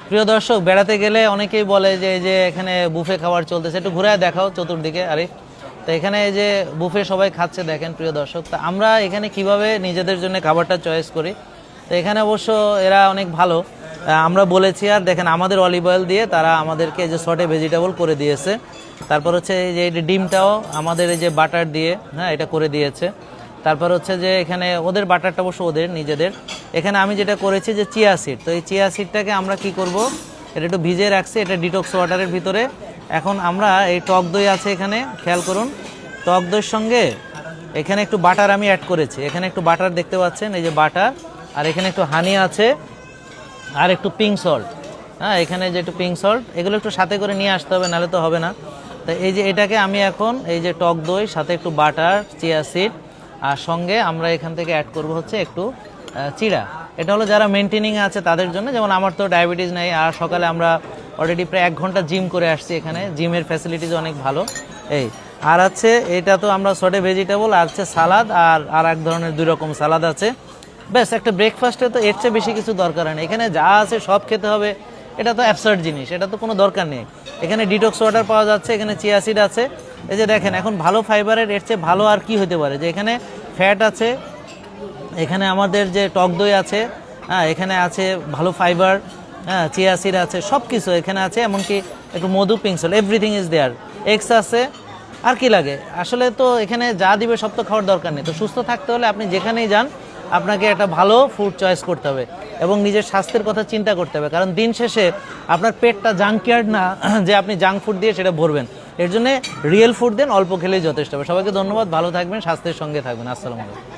প্রিয় দর্শক, বেড়াতে গেলে অনেকেই বলে যে এই যে এখানে বুফে খাবার চলতেছে, একটু ঘুরে দেখাও চতুর্দিকে। আরে তো এখানে এই যে বুফে সবাই খাচ্ছে দেখেন প্রিয় দর্শক। তা আমরা এখানে কিভাবে নিজেদের জন্য খাবারটা চয়েস করি, তো এখানে অবশ্য এরা অনেক ভালো। আমরা বলেছি আর দেখেন আমাদের অলিভ অয়েল দিয়ে তারা আমাদেরকে যে সটে ভেজিটেবল করে দিয়েছে। তারপর হচ্ছে এই যে ডিমটাও আমাদের এই যে বাটার দিয়ে এটা করে দিয়েছে। তারপর হচ্ছে যে এখানে ওদের বাটারটা অবশ্য ওদের নিজেদের। এখানে আমি যেটা করেছি যে চিয়া সিড, তো এই চিয়া সিডটাকে আমরা কি করব, এটা একটু ভিজিয়ে রাখছি, এটা ডিটক্স ওয়াটারের ভিতরে। এখন আমরা এই টক দই আছে এখানে, খেয়াল করুন, টক দইয়ের সঙ্গে এখানে একটু বাটার আমি অ্যাড করেছি। এখানে একটু বাটার দেখতে পাচ্ছেন, এই যে বাটার, আর এখানে একটু হানি আছে, আর একটু পিঙ্ক সল্ট। এখানে যে একটু পিঙ্ক সল্ট, এগুলো একটু সাথে করে নিয়ে আসতে হবে, নাহলে তো হবে না। তো এই যে এটাকে আমি এখন এই যে টক দই সাথে একটু বাটার, চিয়া সিড, আর সঙ্গে আমরা এখান থেকে অ্যাড করব হচ্ছে একটু চিড়া। এটা হলো যারা মেনটেনিং আছে তাদের জন্য, যেমন আমার তো ডায়াবেটিস নেই। আর সকালে আমরা অলরেডি প্রায় 1 ঘন্টা জিম করে আসছি, এখানে জিমের ফ্যাসিলিটিস অনেক ভালো। এই আর আছে এটা তো আমরা সটে ভেজিটেবল, আর আছে সালাদ, আর এক ধরনের 2 রকম সালাদ আছে। ব্যাস, একটা ব্রেকফাস্টে তো এর চেয়ে বেশি কিছু দরকার নেই। এখানে যা আছে সব খেতে হবে, এটা তো অ্যাবসার্ড জিনিস, এটা তো কোনো দরকার নেই। এখানে ডিটক্স ওয়াটার পাওয়া যাচ্ছে, এখানে চিয়া সিড আছে। এই যে দেখেন, এখন ভালো ফাইবারের এর চেয়ে ভালো আর কি হতে পারে, যে এখানে ফ্যাট আছে, এখানে আমাদের যে টক দই আছে, এখানে আছে ভালো ফাইবার, চিয়া সিড আছে, সব কিছু এখানে আছে, এমনকি একটু মধু, পিংসল, এভরিথিং ইজ দেয়ার, এগস আছে। আর কি লাগে আসলে, তো এখানে যা দিবে সব তো খাওয়ার দরকার নেই। তো সুস্থ থাকতে হলে আপনি যেখানেই যান আপনাকে একটা ভালো ফুড চয়েস করতে হবে এবং নিজের স্বাস্থ্যের কথা চিন্তা করতে হবে, কারণ দিন শেষে আপনার পেটটা জাঙ্কিয়ার্ড না যে আপনি জাঙ্ক ফুড দিয়ে সেটা ভরবেন। এর জন্য রিয়েল ফুড দেন, অল্প খেলেই যথেষ্ট হবে। সবাইকে ধন্যবাদ, ভালো থাকবেন, স্বাস্থ্যের সঙ্গে থাকবেন। আসসালামু আলাইকুম।